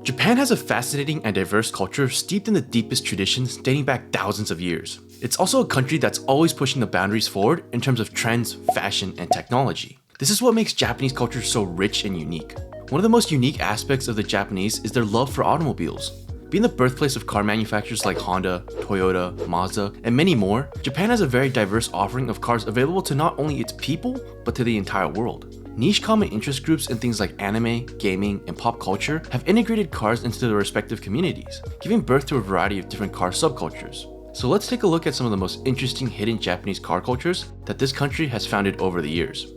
Japan has a fascinating and diverse culture steeped in the deepest traditions dating back thousands of years. It's also a country that's always pushing the boundaries forward in terms of trends, fashion, and technology. This is what makes Japanese culture so rich and unique. One of the most unique aspects of the Japanese is their love for automobiles. Being the birthplace of car manufacturers like Honda, Toyota, Mazda, and many more, Japan has a very diverse offering of cars available to not only its people, but to the entire world. Niche common interest groups in things like anime, gaming, and pop culture have integrated cars into their respective communities, giving birth to a variety of different car subcultures. So let's take a look at some of the most interesting hidden Japanese car cultures that this country has founded over the years.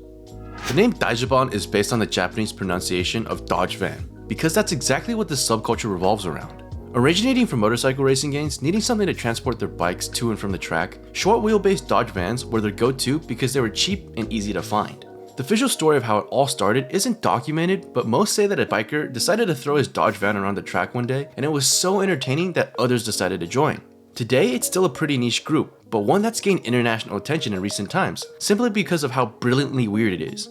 The name Daijivon is based on the Japanese pronunciation of Dodge van, because that's exactly what this subculture revolves around. Originating from motorcycle racing gangs needing something to transport their bikes to and from the track, short wheelbase Dodge vans were their go-to because they were cheap and easy to find. The official story of how it all started isn't documented, but most say that a biker decided to throw his Dodge van around the track one day and it was so entertaining that others decided to join. Today, it's still a pretty niche group, but one that's gained international attention in recent times, simply because of how brilliantly weird it is.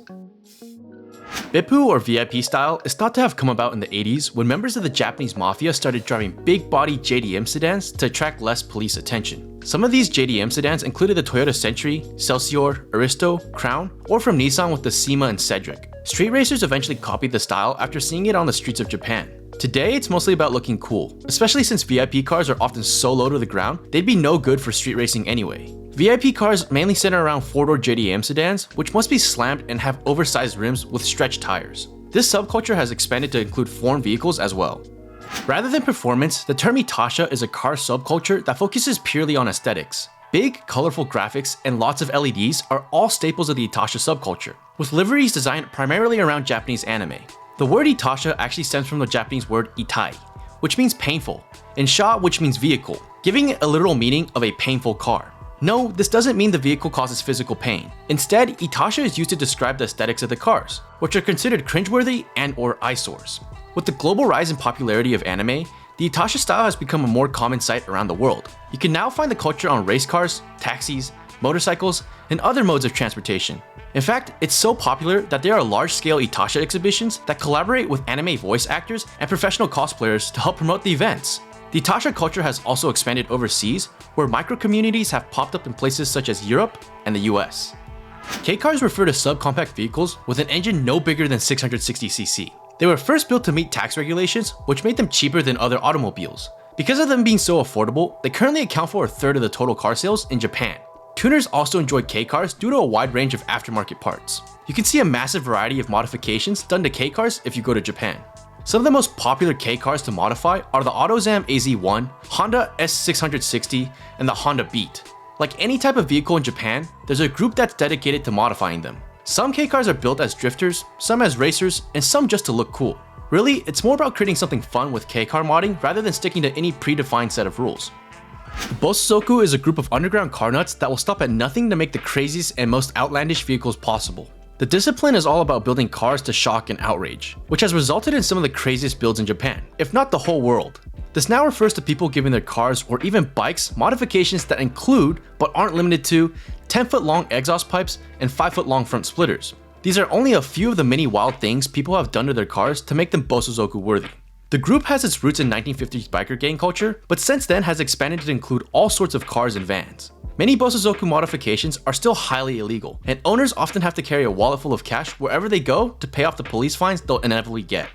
Beppu or VIP style is thought to have come about in the 80s when members of the Japanese mafia started driving big-body JDM sedans to attract less police attention. Some of these JDM sedans included the Toyota Century, Celsior, Aristo, Crown, or from Nissan with the Sima and Cedric. Street racers eventually copied the style after seeing it on the streets of Japan. Today, it's mostly about looking cool, especially since VIP cars are often so low to the ground, they'd be no good for street racing anyway. VIP cars mainly center around 4-door JDM sedans, which must be slammed and have oversized rims with stretched tires. This subculture has expanded to include foreign vehicles as well. Rather than performance, the term Itasha is a car subculture that focuses purely on aesthetics. Big, colorful graphics and lots of LEDs are all staples of the Itasha subculture, with liveries designed primarily around Japanese anime. The word Itasha actually stems from the Japanese word itai, which means painful, and sha, which means vehicle, giving it a literal meaning of a painful car. No, this doesn't mean the vehicle causes physical pain. Instead, Itasha is used to describe the aesthetics of the cars, which are considered cringeworthy and/or eyesores. With the global rise in popularity of anime, the Itasha style has become a more common sight around the world. You can now find the culture on race cars, taxis, motorcycles, and other modes of transportation. In fact, it's so popular that there are large-scale Itasha exhibitions that collaborate with anime voice actors and professional cosplayers to help promote the events. The Itasha culture has also expanded overseas, where micro-communities have popped up in places such as Europe and the US. K-cars refer to subcompact vehicles with an engine no bigger than 660cc. They were first built to meet tax regulations, which made them cheaper than other automobiles. Because of them being so affordable, they currently account for a third of the total car sales in Japan. Tuners also enjoy K-cars due to a wide range of aftermarket parts. You can see a massive variety of modifications done to K-cars if you go to Japan. Some of the most popular K-cars to modify are the AutoZam AZ1, Honda S660, and the Honda Beat. Like any type of vehicle in Japan, there's a group that's dedicated to modifying them. Some K-cars are built as drifters, some as racers, and some just to look cool. Really, it's more about creating something fun with K-car modding rather than sticking to any predefined set of rules. The Bossuzoku is a group of underground car nuts that will stop at nothing to make the craziest and most outlandish vehicles possible. The discipline is all about building cars to shock and outrage, which has resulted in some of the craziest builds in Japan, if not the whole world. This now refers to people giving their cars or even bikes modifications that include, but aren't limited to, 10-foot long exhaust pipes and 5-foot long front splitters. These are only a few of the many wild things people have done to their cars to make them Bossuzoku worthy. The group has its roots in 1950s biker gang culture, but since then has expanded to include all sorts of cars and vans. Many Bossuzoku modifications are still highly illegal, and owners often have to carry a wallet full of cash wherever they go to pay off the police fines they'll inevitably get.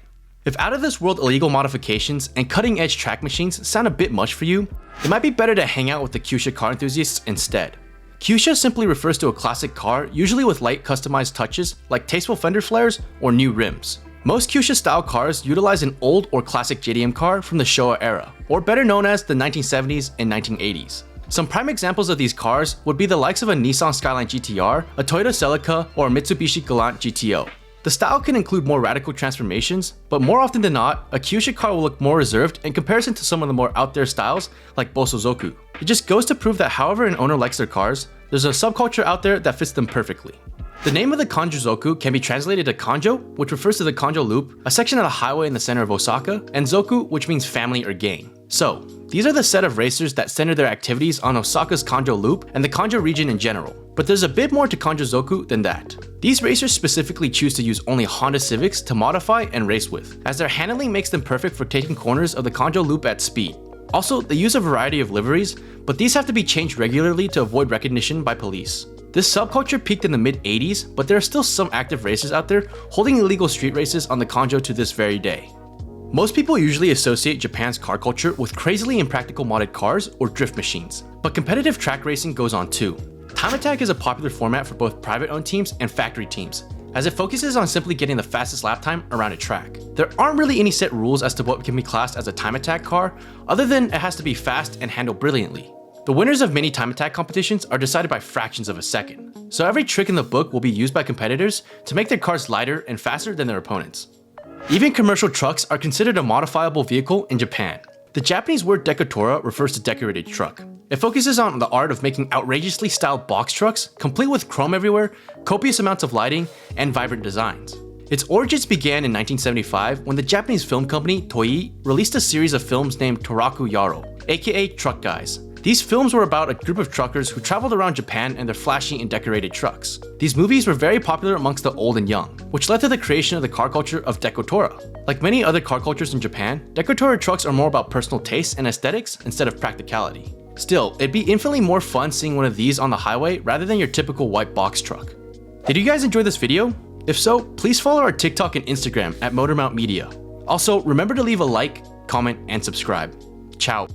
If out-of-this-world illegal modifications and cutting-edge track machines sound a bit much for you, it might be better to hang out with the Kyusha car enthusiasts instead. Kyusha simply refers to a classic car, usually with light customized touches like tasteful fender flares or new rims. Most Kyusha-style cars utilize an old or classic JDM car from the Showa era, or better known as the 1970s and 1980s. Some prime examples of these cars would be the likes of a Nissan Skyline GTR, a Toyota Celica, or a Mitsubishi Galant GTO. The style can include more radical transformations, but more often than not, a Kyusha car will look more reserved in comparison to some of the more out there styles like Bossuzoku. It just goes to prove that however an owner likes their cars, there's a subculture out there that fits them perfectly. The name of the Konjuzoku can be translated to Konjo, which refers to the Konjo Loop, a section of the highway in the center of Osaka, and Zoku, which means family or gang. So, these are the set of racers that center their activities on Osaka's Konjo Loop and the Konjo region in general. But there's a bit more to Konjuzoku than that. These racers specifically choose to use only Honda Civics to modify and race with, as their handling makes them perfect for taking corners of the Konjo loop at speed. Also, they use a variety of liveries, but these have to be changed regularly to avoid recognition by police. This subculture peaked in the mid-80s, but there are still some active racers out there holding illegal street races on the Konjo to this very day. Most people usually associate Japan's car culture with crazily impractical modded cars or drift machines, but competitive track racing goes on too. Time attack is a popular format for both private-owned teams and factory teams, as it focuses on simply getting the fastest lap time around a track. There aren't really any set rules as to what can be classed as a time attack car, other than it has to be fast and handle brilliantly. The winners of many time attack competitions are decided by fractions of a second, so every trick in the book will be used by competitors to make their cars lighter and faster than their opponents. Even commercial trucks are considered a modifiable vehicle in Japan. The Japanese word Decotura refers to decorated truck. It focuses on the art of making outrageously styled box trucks, complete with chrome everywhere, copious amounts of lighting, and vibrant designs. Its origins began in 1975 when the Japanese film company Toei released a series of films named Toraku Yaro, aka Truck Guys. These films were about a group of truckers who traveled around Japan in their flashy and decorated trucks. These movies were very popular amongst the old and young, which led to the creation of the car culture of Decotura. Like many other car cultures in Japan, Decotura trucks are more about personal taste and aesthetics instead of practicality. Still, it'd be infinitely more fun seeing one of these on the highway rather than your typical white box truck. Did you guys enjoy this video? If so, please follow our TikTok and Instagram at Motormount Media. Also, remember to leave a like, comment, and subscribe. Ciao.